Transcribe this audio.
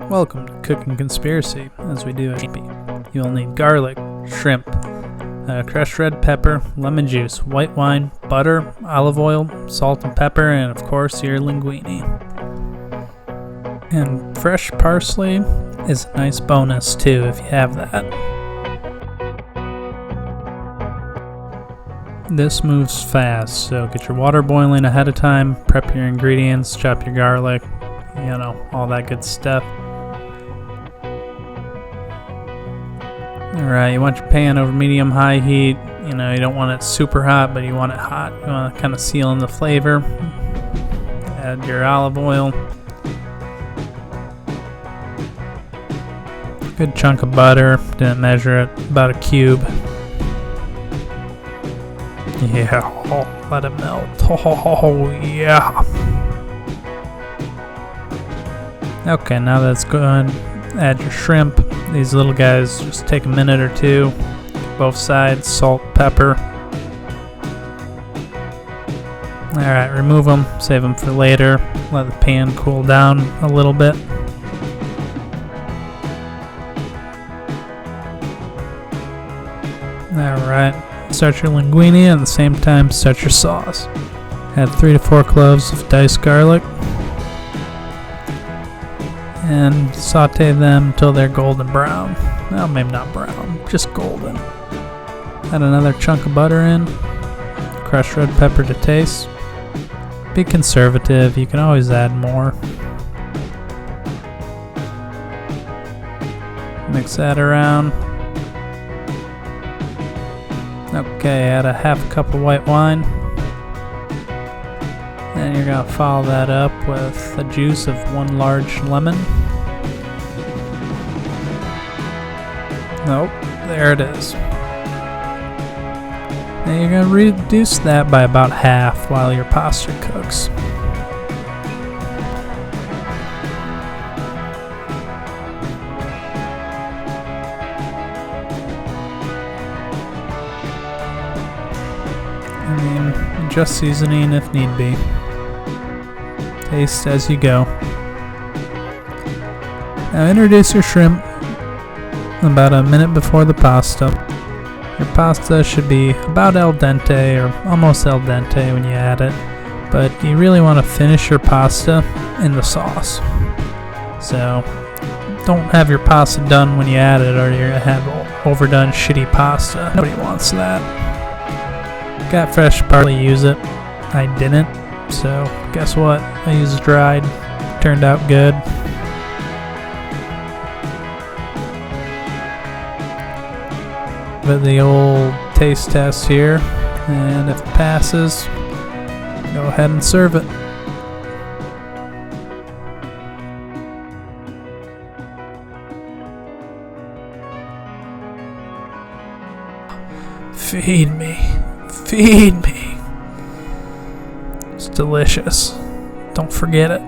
Welcome to Cooking Conspiracy, as we do it. You will need garlic, shrimp, crushed red pepper, lemon juice, white wine, butter, olive oil, salt and pepper, and of course your linguine. And fresh parsley is a nice bonus too if you have that. This moves fast, so get your water boiling ahead of time, prep your ingredients, chop your garlic, all that good stuff. Alright, you want your pan over medium-high heat. You don't want it super hot, but you want it hot. You want to kind of seal in the flavor. Add your olive oil. Good chunk of butter. Didn't measure it. About a cube. Yeah, let it melt. Oh, yeah. Okay, now that's good. Add your shrimp. These little guys just take a minute or two. Both sides, salt, pepper. Alright, remove them. Save them for later. Let the pan cool down a little bit. Alright, start your linguine and at the same time start your sauce. Add 3 to 4 cloves of diced garlic. And saute them until they're golden brown. Well, maybe not brown, just golden. Add another chunk of butter in. Crushed red pepper to taste. Be conservative, you can always add more. Mix that around. Okay, add a half a cup of white wine. And you're going to follow that up with the juice of 1 large lemon. Nope, there it is. Now you're going to reduce that by about half while your pasta cooks. Just seasoning if need be. Taste as you go. Now introduce your shrimp about a minute before the pasta. Your pasta should be about al dente or almost al dente when you add it, but you really want to finish your pasta in the sauce. So don't have your pasta done when you add it or you're going to have overdone shitty pasta. Nobody wants that. Got fresh parsley, use it. I didn't, so guess what? I used dried. Turned out good. But the old taste test here, and if it passes, go ahead and serve it. Feed me. Feed me. It's delicious. Don't forget it.